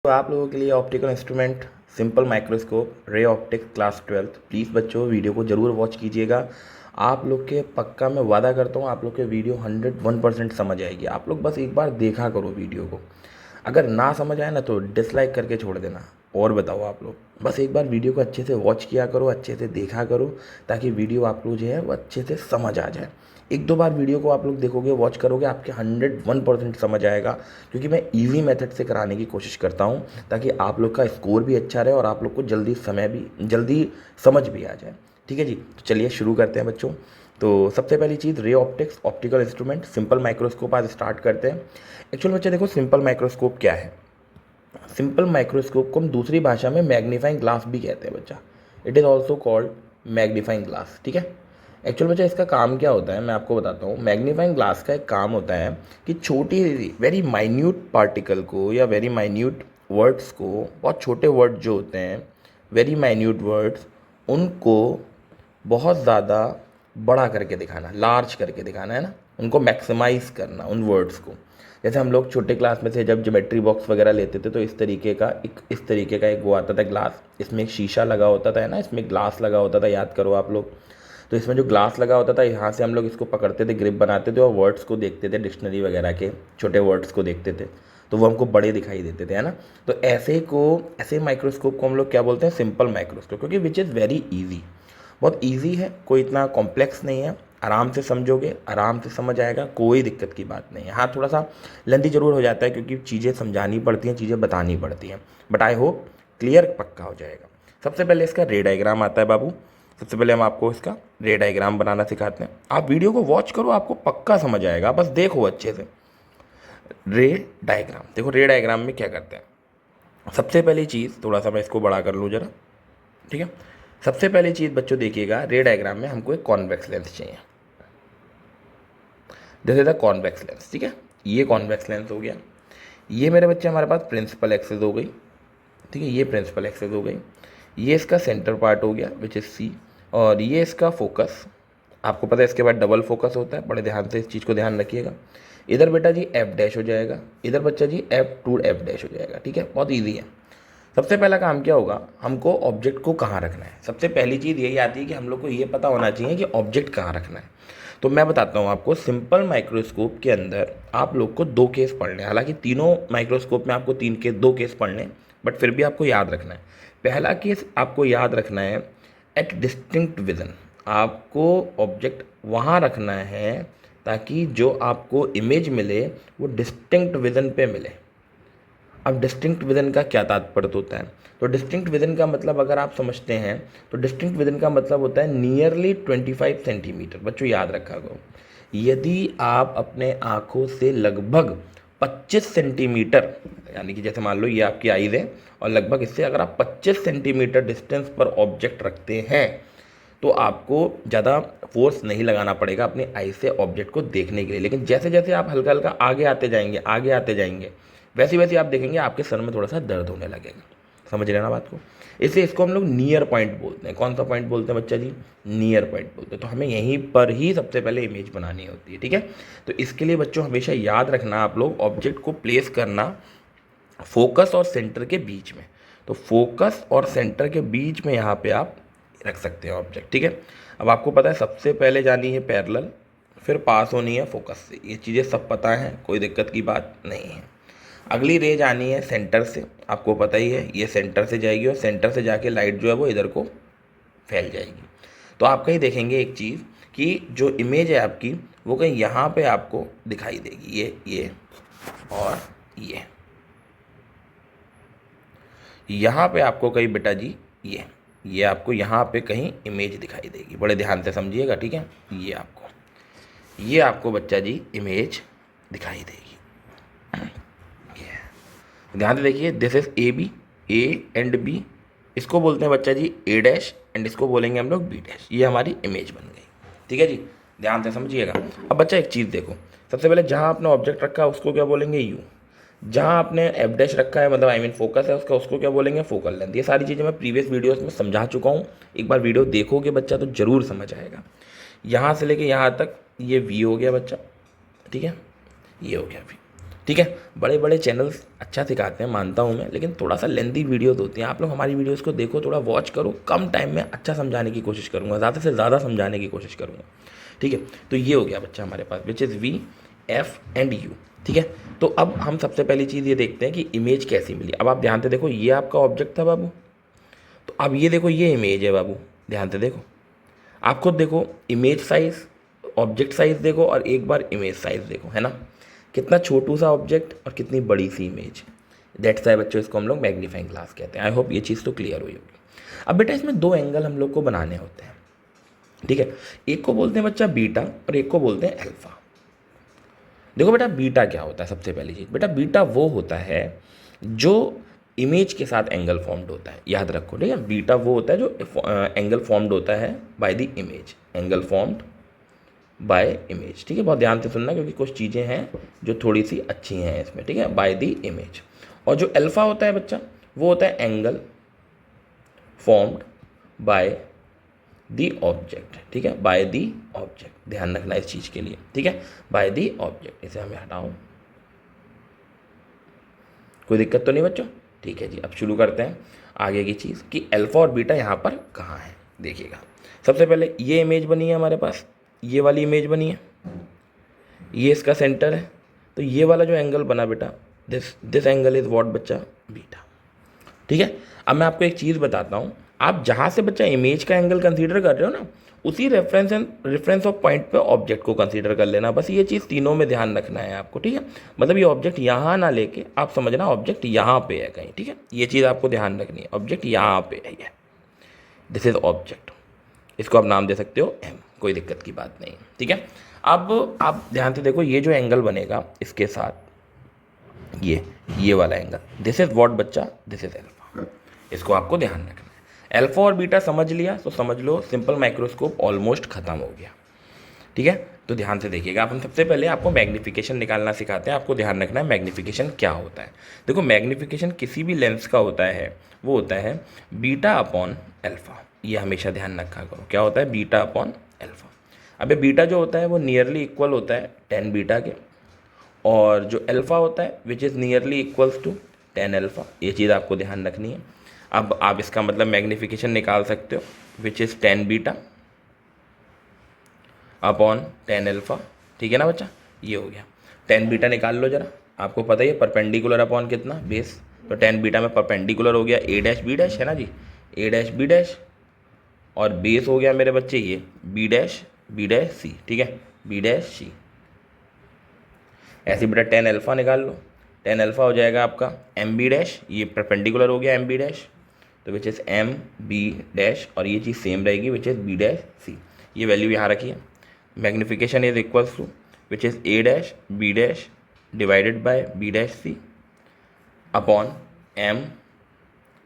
तो आप लोगों के लिए optical instrument simple microscope ray optics class 12th। Please बच्चों वीडियो को ज़रूर वॉच कीजिएगा। आप लोग के पक्का मैं वादा करता हूँ आप लोग के वीडियो 101% समझ आएगी। आप लोग बस एक बार देखा करो वीडियो को, अगर ना समझ आए ना तो डिसलाइक करके छोड़ देना। और बताओ आप लोग बस एक बार वीडियो को अच्छे से वॉच किया करो, अच्छे से देखा करो, ताकि वीडियो आप लोग जो है वो अच्छे से समझ आ जाए। एक दो बार वीडियो को आप लोग देखोगे, वॉच करोगे, आपके 101% समझ आएगा, क्योंकि मैं इजी मेथड से कराने की कोशिश करता हूँ ताकि आप लोग का स्कोर भी अच्छा रहे और आप लोग को जल्दी समझ भी आ जाए। ठीक है जी, तो चलिए शुरू करते हैं बच्चों। तो सबसे पहली चीज़ ray optics optical instrument simple microscope आज स्टार्ट करते हैं। एक्चुअल बच्चे देखो सिंपल माइक्रोस्कोप क्या है। सिंपल माइक्रोस्कोप को हम दूसरी भाषा में मैग्नीफाइंग ग्लास भी कहते हैं बच्चा। It is also called magnifying glass. ठीक है, एक्चुअल बच्चा इसका काम क्या होता है मैं आपको बताता हूँ। मैग्नीफाइंग ग्लास का एक काम होता है कि छोटी वेरी माइन्यूट पार्टिकल को या वेरी माइन्यूट वर्ड्स को, बहुत छोटे वर्ड जो होते हैं वेरी माइन्यूट वर्ड्स, उनको बहुत ज़्यादा बड़ा करके दिखाना, लार्ज करके दिखाना है ना, उनको मैक्सिमाइज करना उन वर्ड्स को। जैसे हम लोग छोटे क्लास में थे जब ज्योमेट्री बॉक्स वगैरह लेते थे तो इस तरीके का एक वो आता था ग्लास, इसमें एक शीशा लगा होता था, है ना, इसमें ग्लास लगा होता था, याद करो आप लोग। तो इसमें जो ग्लास लगा होता था यहाँ से हम लोग इसको पकड़ते थे, ग्रिप बनाते थे और वर्ड्स को देखते थे, डिक्शनरी वगैरह के छोटे वर्ड्स को देखते थे तो वो हमको बड़े दिखाई देते थे, है ना। तो ऐसे माइक्रोस्कोप को हम लोग क्या बोलते हैं, सिंपल माइक्रोस्कोप, क्योंकि विच इज़ वेरी ईजी, बहुत ईजी है, कोई इतना कॉम्प्लेक्स नहीं है। आराम से समझोगे, आराम से समझ आएगा, कोई दिक्कत की बात नहीं है। हाँ, थोड़ा सा लेंथी जरूर हो जाता है क्योंकि चीज़ें समझानी पड़ती हैं, चीज़ें बतानी पड़ती हैं, बट आई होप क्लियर पक्का हो जाएगा। सबसे पहले इसका रे डायग्राम आता है बाबू। सबसे पहले हम आपको इसका रे डायग्राम बनाना सिखाते हैं। आप वीडियो को वॉच करो, आपको पक्का समझ आएगा, बस देखो अच्छे से। रे डायग्राम देखो, रे डायग्राम में क्या करते हैं। सबसे पहली चीज़, थोड़ा सा मैं इसको बड़ा कर लूँ ज़रा, ठीक है। सबसे पहली चीज़ बच्चों देखिएगा, रे डायग्राम में हमको एक कॉन्वेक्स लेंस चाहिए। This is the convex lens, ठीक है। ये कॉन्वेक्स लेंस हो गया। ये मेरे बच्चे हमारे पास प्रिंसिपल एक्सिस हो गई, ठीक है, ये प्रिंसिपल एक्सिस हो गई। ये इसका सेंटर पार्ट हो गया विच इज़ सी, और ये इसका फोकस। आपको पता है इसके बाद डबल फोकस होता है, बड़े ध्यान से इस चीज़ को ध्यान रखिएगा। इधर बेटा जी एफ डैश हो जाएगा, इधर बच्चा जी एफ डैश हो जाएगा, ठीक है, बहुत ईजी है। सबसे पहला काम क्या होगा, हमको ऑब्जेक्ट को कहाँ रखना है। सबसे पहली चीज़ यही आती है कि हम लोग को ये पता होना चाहिए कि ऑब्जेक्ट कहाँ रखना है। तो मैं बताता हूँ आपको, सिंपल माइक्रोस्कोप के अंदर आप लोग को दो केस पढ़ने, हालांकि तीनों माइक्रोस्कोप में आपको दो केस पढ़ने, बट फिर भी आपको याद रखना है। पहला केस आपको याद रखना है एट डिस्टिंक्ट विजन। आपको ऑब्जेक्ट वहाँ रखना है ताकि जो आपको इमेज मिले वो डिस्टिंक्ट विजन पे मिले। अब डिस्टिंक्ट विजन का क्या तात्पर्य होता है, तो डिस्टिंक्ट विजन का मतलब अगर आप समझते हैं तो डिस्टिंक्ट विजन का मतलब होता है नियरली 25 सेंटीमीटर। बच्चों याद रखा करो, यदि आप अपने आँखों से लगभग 25 सेंटीमीटर, यानी कि जैसे मान लो ये आपकी आईज है और लगभग इससे अगर आप 25 सेंटीमीटर डिस्टेंस पर ऑब्जेक्ट रखते हैं तो आपको ज़्यादा फोर्स नहीं लगाना पड़ेगा अपनी आई से ऑब्जेक्ट को देखने के लिए। लेकिन जैसे जैसे आप हल्का हल्का आगे आते जाएंगे वैसे वैसे आप देखेंगे आपके सर में थोड़ा सा दर्द होने लगेगा। समझ रहे ना बात को। इसलिए इसको हम लोग नियर पॉइंट बोलते हैं। कौन सा पॉइंट बोलते हैं बच्चा जी, नियर पॉइंट बोलते हैं। तो हमें यहीं पर ही सबसे पहले इमेज बनानी होती है, ठीक है। तो इसके लिए बच्चों हमेशा याद रखना आप लोग ऑब्जेक्ट को प्लेस करना फोकस और सेंटर के बीच में। तो फोकस और सेंटर के बीच में यहाँ पे आप रख सकते हैं ऑब्जेक्ट, ठीक है। अब आपको पता है सबसे पहले जानी है पैरेलल, फिर पास होनी है फोकस से, ये चीज़ें सब पता है, कोई दिक्कत की बात नहीं है। अगली रेज आनी है सेंटर से, आपको पता ही है ये सेंटर से जाएगी और सेंटर से जाके लाइट जो है वो इधर को फैल जाएगी। तो आप कहीं देखेंगे एक चीज़ कि जो इमेज है आपकी वो कहीं यहाँ पे आपको दिखाई देगी, ये और यहाँ पे आपको कहीं बेटा जी ये आपको यहाँ पे कहीं इमेज दिखाई देगी। बड़े ध्यान से समझिएगा, ठीक है। ये आपको बच्चा जी इमेज दिखाई देगी, ध्यान से देखिए। This is A and B, इसको बोलते हैं बच्चा जी ए डैश एंड इसको बोलेंगे हम लोग बी डैश। ये हमारी इमेज बन गई, ठीक है जी, ध्यान से समझिएगा। अब बच्चा एक चीज़ देखो, सबसे पहले जहाँ आपने ऑब्जेक्ट रखा है उसको क्या बोलेंगे यू, जहाँ आपने एफ डैश रखा है मतलब फोकस है उसका, उसको क्या बोलेंगे फोकल लेंथ। ये सारी चीज़ें मैं प्रीवियस वीडियोस में समझा चुका हूँ, एक बार वीडियो देखोगे बच्चा तो ज़रूर समझ आएगा। यहाँ से लेके यहाँ तक ये वी हो गया बच्चा, ठीक है, ये हो गया वी। ठीक है। बड़े बड़े चैनल्स अच्छा सिखाते हैं, मानता हूँ मैं, लेकिन थोड़ा सा लेंथी वीडियोस होती हैं। आप लोग हमारी वीडियोस को देखो, थोड़ा वॉच करो, कम टाइम में अच्छा समझाने की कोशिश करूँगा, ज़्यादा से ज़्यादा समझाने की कोशिश करूँगा। ठीक है, तो ये हो गया बच्चा हमारे पास, which is V, F and U. ठीक है, तो अब हम सबसे पहली चीज़ ये देखते हैं कि इमेज कैसी मिली। अब आप ध्यान से देखो, ये आपका ऑब्जेक्ट था बाबू, तो अब ये देखो ये इमेज है बाबू, ध्यान से देखो, आप खुद देखो, इमेज साइज, ऑब्जेक्ट साइज देखो और एक बार इमेज साइज देखो, है ना, कितना छोटू सा ऑब्जेक्ट और कितनी बड़ी सी इमेज। दैट्स वाई बच्चों इसको हम लोग मैग्नीफाइंग ग्लास कहते हैं। आई होप ये चीज़ तो क्लियर हुई होगी। अब बेटा इसमें दो एंगल हम लोग को बनाने होते हैं। ठीक है, एक को बोलते हैं बच्चा बीटा और एक को बोलते हैं अल्फा। देखो बेटा बीटा क्या होता है, सबसे पहली चीज़ बेटा, बीटा वो होता है जो इमेज के साथ एंगल फॉर्म्ड होता है, याद रखो। ठीक है, बीटा वो होता है जो एंगल फॉर्म्ड होता है by the image, angle formed by image. ठीक है, बहुत ध्यान से सुनना क्योंकि कुछ चीज़ें हैं जो थोड़ी सी अच्छी हैं इसमें। ठीक है, बाय द इमेज। और जो अल्फा होता है बच्चा, वो होता है angle formed by the object. ठीक है, बाय दी ऑब्जेक्ट, ध्यान रखना इस चीज़ के लिए। ठीक है, बाय दी ऑब्जेक्ट, इसे हमें हटाओ, कोई दिक्कत तो नहीं बच्चों। ठीक है जी, अब शुरू करते हैं आगे की चीज़ कि अल्फा और बीटा यहाँ पर कहाँ है। देखिएगा, सबसे पहले ये इमेज बनी है हमारे पास, ये वाली इमेज बनी है, ये इसका सेंटर है, तो ये वाला जो एंगल बना बेटा, दिस एंगल इज व्हाट बच्चा, बीटा। ठीक है, अब मैं आपको एक चीज़ बताता हूँ, आप जहाँ से बच्चा इमेज का एंगल कंसीडर कर रहे हो ना, उसी रेफरेंस ऑफ पॉइंट पे ऑब्जेक्ट को कंसीडर कर लेना। बस ये चीज़ तीनों में ध्यान रखना है आपको। ठीक है, मतलब ये ऑब्जेक्ट यहाँ ना लेके आप समझना ऑब्जेक्ट यहाँ पे है कहीं। ठीक है, ये चीज़ आपको ध्यान रखनी है, ऑब्जेक्ट यहाँ पे है, ये दिस इज ऑब्जेक्ट, इसको आप नाम दे सकते हो एम, कोई दिक्कत की बात नहीं। ठीक है, अब आप ध्यान से देखो, ये जो एंगल बनेगा इसके साथ ये वाला एंगल, दिस इज व्हाट बच्चा, दिस इज अल्फा, इसको आपको ध्यान रखना है। अल्फा और बीटा समझ लिया तो समझ लो सिंपल माइक्रोस्कोप ऑलमोस्ट खत्म हो गया। ठीक है, तो ध्यान से देखिएगा, आप हम सबसे पहले आपको मैग्नीफिकेशन निकालना सिखाते हैं। आपको ध्यान रखना है मैग्नीफिकेशन क्या होता है। देखो मैग्नीफिकेशन किसी भी लेंस का होता है, वो होता है बीटा अपॉन अल्फा, ये हमेशा ध्यान रखा करो, क्या होता है, बीटा अपॉन अल्फा। अबे बीटा जो होता है वो नियरली इक्वल होता है 10 बीटा के, और जो अल्फा होता है which is nearly equals to 10 alpha, ये चीज़ आपको ध्यान रखनी है। अब आप इसका मतलब मैग्नीफिकेशन निकाल सकते हो, which is 10 beta upon 10 alpha. ठीक है ना बच्चा, ये हो गया। 10 बीटा निकाल लो जरा, आपको पता ही है परपेंडिकुलर अपॉन कितना, बेस, तो 10 बीटा में परपेंडिकुलर हो गया ए डैश बी डैश, है ना जी, ए डैश बी डैश, और बेस हो गया मेरे बच्चे ये बी डैश सी। ठीक है, बी डैश सी। ऐसे बेटा 10 अल्फा निकाल लो, 10 अल्फा हो जाएगा आपका एम बी डैश, ये परपेंडिकुलर हो गया एम बी डैश, तो which is M B dash, और ये चीज़ सेम रहेगी which is B dash C. ये वैल्यू यहाँ रखिए, magnification is equals to which is A dash B dash divided by B dash C upon M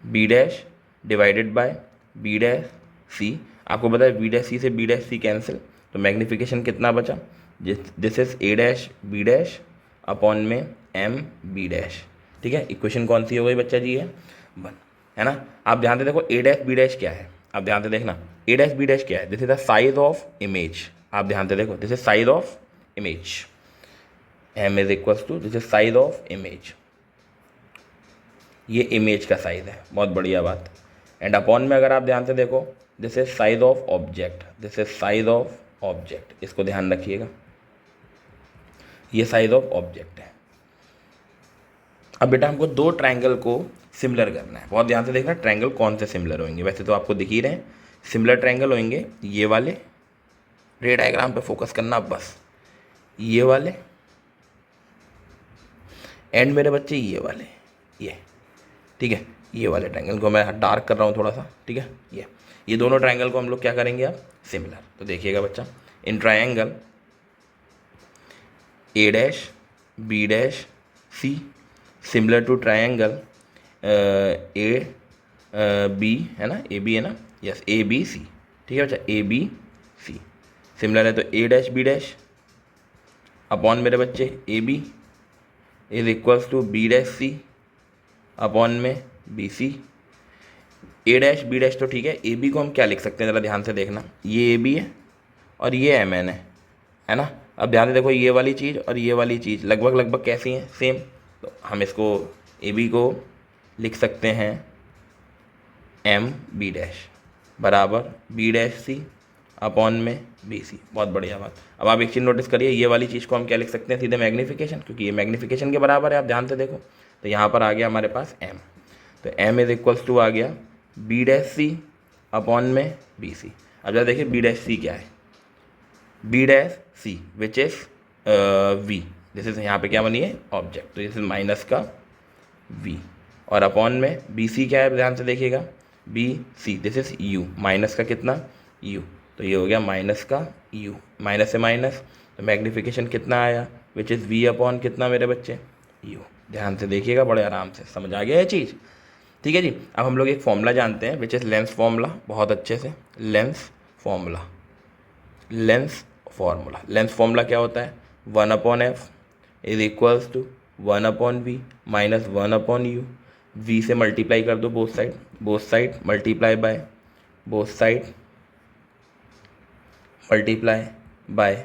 B dash divided by B dash C. आपको पता है B dash C से B dash C cancel, तो magnification कितना बचा, this is A dash B dash upon में M B dash. ठीक है, इक्वेशन कौन सी हो गई बच्चा जी, ये 1, है ना। आप ध्यान से देखो ए डैश बी डैश क्या है, आप ध्यान से देखना, ए डैश बी डैश क्या है, this is the size of image. आप ध्यान से देखो, this is size of image, M is equals to this is size of image, ये इमेज का साइज है, बहुत बढ़िया बात। एंड अपॉन में अगर आप ध्यान से देखो, this is size of object, this is size of object, इसको ध्यान रखिएगा, ये साइज ऑफ ऑब्जेक्ट है। अब बेटा हमको दो ट्रायंगल को सिमिलर करना है, बहुत ध्यान से देखना ट्रायंगल कौन से सिमिलर होंगे। वैसे तो आपको दिख ही रहे हैं सिमिलर ट्रायंगल होंगे, ये वाले, रे डायग्राम पे फोकस करना बस, ये वाले, एंड मेरे बच्चे ये वाले, ये। ठीक है, ये वाले ट्रायंगल को मैं डार्क कर रहा हूँ थोड़ा सा। ठीक है, ये दोनों ट्रायंगल को हम लोग क्या करेंगे आप, सिमिलर। तो देखिएगा बच्चा, in triangle A dash B dash C similar to triangle A B, है ना, ए बी है ना, यस, ए बी सी। ठीक है बच्चा, ए बी सी सिमिलर है, तो A dash B dash upon मेरे बच्चे A B is equals to B dash C upon में B C. A dash B dash तो ठीक है, ए बी को हम क्या लिख सकते हैं, ज़रा ध्यान से देखना, ये ए बी है और ये एम एन है ना, अब ध्यान से देखो, ये वाली चीज़ और ये वाली चीज़ लगभग लगभग कैसी हैं, सेम। तो हम इसको ए बी को लिख सकते हैं एम बी डैश बराबर बी डैश सी अपॉन में बी सी। बहुत बढ़िया बात। अब आप एक चीज़ नोटिस करिए, ये वाली चीज़ को हम क्या लिख सकते हैं, सीधे मैग्नीफिकेशन, क्योंकि ये मैग्नीफिकेशन के बराबर है। आप ध्यान से देखो, तो यहाँ पर आ गया हमारे पास एम, तो एम इज इक्वल्स टू आ गया बी डैश सी अपॉन में बी सी। अब जरा देखिए बी डैश सी क्या है, B dash C which is V, this is यहाँ पे क्या बनी है ऑब्जेक्ट, तो दिस इज माइनस का वी, और अपॉन में बी सी क्या है, ध्यान से देखिएगा B C this is U, minus का कितना यू, तो ये हो गया माइनस का यू, माइनस से माइनस, तो मैग्नीफिकेशन कितना आया विच इज़ वी अपॉन कितना मेरे बच्चे यू। ध्यान से देखिएगा, बड़े आराम से समझ आ गया ये चीज़। ठीक है जी। अब हम लोग एक फॉर्मूला जानते हैं विच इज़ लेंस फॉर्मूला, बहुत अच्छे से lens formula, lens formula, lens formula क्या होता है, 1/f is equals to 1/v minus 1/u, v से मल्टीप्लाई कर दो both side multiply by both side multiply by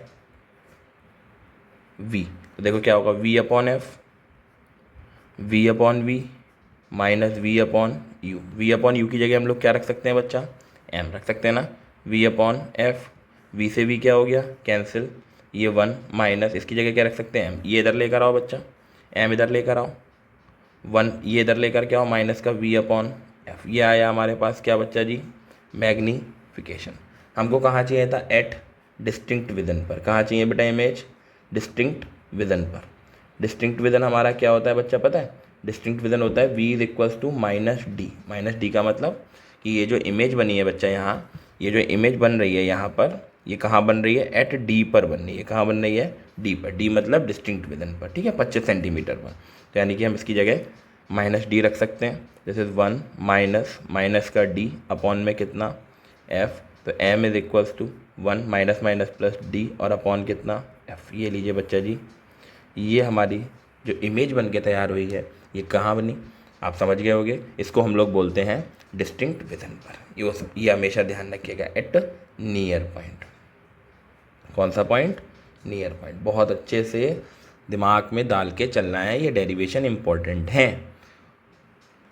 v, तो देखो क्या होगा v/f, v/v minus v/u, v/u की जगह हम लोग क्या रख सकते हैं बच्चा, m रख सकते हैं ना, v/f, v से v क्या हो गया कैंसिल, ये 1 माइनस इसकी जगह क्या रख सकते हैं m, ये इधर लेकर आओ बच्चा, m इधर लेकर आओ, 1 ये इधर लेकर के आओ, माइनस का v/f, ये आया हमारे पास क्या बच्चा जी मैग्नीफिकेशन। हमको कहाँ चाहिए था, एट डिस्टिंक्ट विजन पर, कहाँ चाहिए बेटा इमेज, डिस्टिंक्ट विजन पर। डिस्टिंक्ट विजन हमारा क्या होता है बच्चा पता है, डिस्टिंक्ट विजन होता है v is equals to minus D का मतलब कि ये जो इमेज बनी है बच्चा यहाँ, ये जो इमेज बन रही है यहाँ पर, ये कहाँ बन रही है, एट डी पर बन रही है, कहाँ बन रही है डी पर, डी मतलब डिस्टिंक्ट विजन पर, ठीक है 25 सेंटीमीटर पर, तो यानी कि हम इसकी जगह माइनस डी रख सकते हैं, दिस इज़ 1 माइनस का डी अपॉन में कितना एफ, तो m is equals to 1 minus minus plus D और अपॉन कितना f। ये लीजिए बच्चा जी, ये हमारी जो इमेज बन के तैयार हुई है ये कहाँ बनी, आप समझ गए होंगे, इसको हम लोग बोलते हैं डिस्टिंक्ट विजन पर। ये हमेशा ध्यान रखिएगा, एट नियर पॉइंट, कौन सा पॉइंट, नियर पॉइंट, बहुत अच्छे से दिमाग में डाल के चलना है, ये डेरिवेशन इंपॉर्टेंट हैं,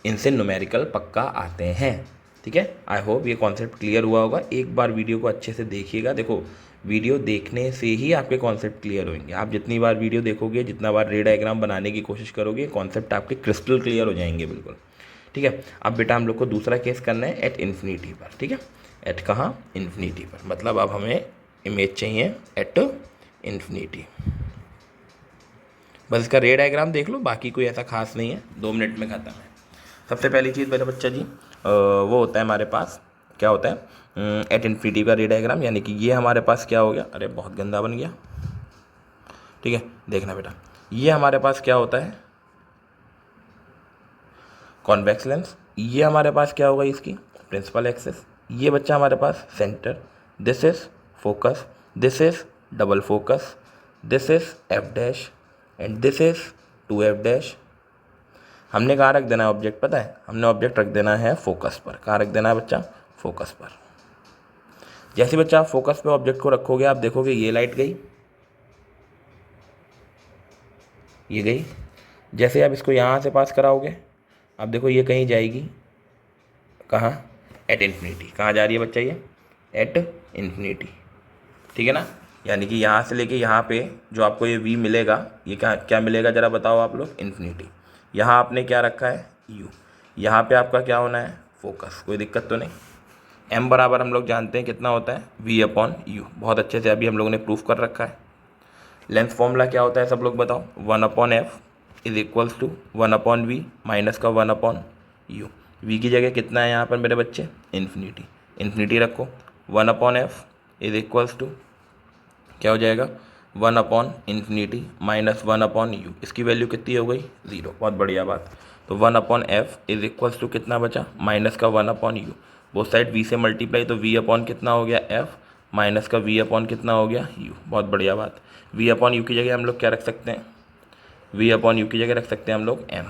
इनसे न्यूमेरिकल पक्का आते हैं। ठीक है, आई होप ये कॉन्सेप्ट क्लियर हुआ होगा। एक बार वीडियो को अच्छे से देखिएगा, देखो वीडियो देखने से ही आपके कॉन्सेप्ट क्लियर होंगे, आप जितनी बार वीडियो देखोगे, जितना बार रे डायग्राम बनाने की कोशिश करोगे, कॉन्सेप्ट आपके क्रिस्टल क्लियर हो जाएंगे बिल्कुल। ठीक है, अब बेटा हम लोग को दूसरा केस करना है एट इन्फिनिटी पर। ठीक है, एट कहाँ, इन्फिनिटी पर, मतलब अब हमें इमेज चाहिए एट इन्फिनिटी। बस इसका रे डायग्राम देख लो, बाकी कोई ऐसा खास नहीं है, 2 मिनट में खत्म है। सबसे पहली चीज़ मेरा बच्चा जी वो होता है हमारे पास, क्या होता है एट इन्फिनिटी का रे डायग्राम, यानी कि ये हमारे पास क्या हो गया, अरे बहुत गंदा बन गया। ठीक है, देखना बेटा, ये हमारे पास क्या होता है कॉन्वेक्स लेंस, ये हमारे पास क्या होगा इसकी प्रिंसिपल एक्सिस, ये बच्चा हमारे पास centre, this is focus, this is double focus, this is F dash and this is 2f dash. हमने कहाँ रख देना है ऑब्जेक्ट पता है, हमने ऑब्जेक्ट रख देना है फोकस पर। कहाँ रख देना है बच्चा, फोकस पर। जैसे बच्चा आप फोकस पे ऑब्जेक्ट को रखोगे, आप देखोगे ये लाइट गई, ये गई, जैसे आप इसको यहाँ से पास कराओगे, आप देखो ये कहीं जाएगी, कहाँ, एट इन्फिनिटी। कहाँ जा रही है बच्चा, ये एट इन्फिनिटी। ठीक है ना, यानी कि यहाँ से लेके यहाँ पे जो आपको ये v मिलेगा, ये क्या मिलेगा जरा बताओ आप लोग, इन्फिनिटी। यहाँ आपने क्या रखा है u, यहाँ पे आपका क्या होना है फोकस, कोई दिक्कत तो नहीं। m बराबर हम लोग जानते हैं कितना होता है v/u, बहुत अच्छे से अभी हम लोगों ने प्रूफ कर रखा है। लेंथ फॉर्मूला क्या होता है सब लोग बताओ, 1/f is equals to 1/v minus का 1/u, v की जगह कितना है यहाँ पर मेरे बच्चे, इन्फिनिटी, इन्फिनिटी रखो, 1/f इज इक्वल्स टू क्या हो जाएगा 1/इन्फिनिटी माइनस 1/u, इसकी वैल्यू कितनी हो गई 0, बहुत बढ़िया बात। तो 1/f इज इक्वल्स टू कितना बचा, माइनस का 1/u, बोथ साइड v से मल्टीप्लाई, तो v/ कितना हो गया f माइनस का v/ कितना हो गया u, बहुत बढ़िया बात। v/u की जगह हम लोग क्या रख सकते हैं, v/u की जगह रख सकते हैं हम लोग m।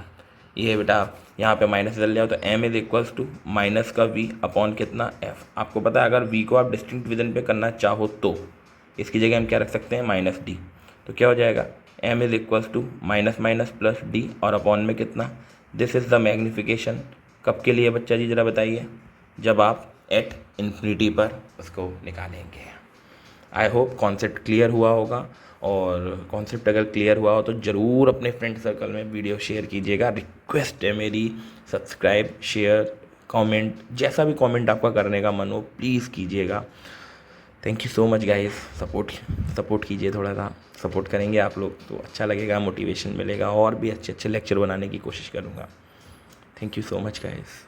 ये बेटा यहाँ पे माइनस चल जाओ, तो m is equals to minus का v अपॉन कितना f। आपको पता है अगर v को आप डिस्टिंक्ट विजन पे करना चाहो तो इसकी जगह हम क्या रख सकते हैं, माइनस डी। तो क्या हो जाएगा, m is equals to minus minus plus D और अपॉन में कितना, दिस इज़ द मैग्नीफिकेशन। कब के लिए बच्चा जी ज़रा बताइए, जब आप एट इन्फिनिटी पर उसको निकालेंगे। आई होप कॉन्सेप्ट क्लियर हुआ होगा, और कॉन्सेप्ट अगर क्लियर हुआ हो तो ज़रूर अपने फ्रेंड सर्कल में वीडियो शेयर कीजिएगा। रिक्वेस्ट है मेरी, सब्सक्राइब, शेयर, कमेंट, जैसा भी कमेंट आपका करने का मन हो प्लीज़ कीजिएगा। Thank you so much guys, support कीजिए, थोड़ा सा सपोर्ट करेंगे आप लोग तो अच्छा लगेगा, मोटिवेशन मिलेगा, और भी अच्छे अच्छे लेक्चर बनाने की कोशिश करूँगा। Thank you so much guys.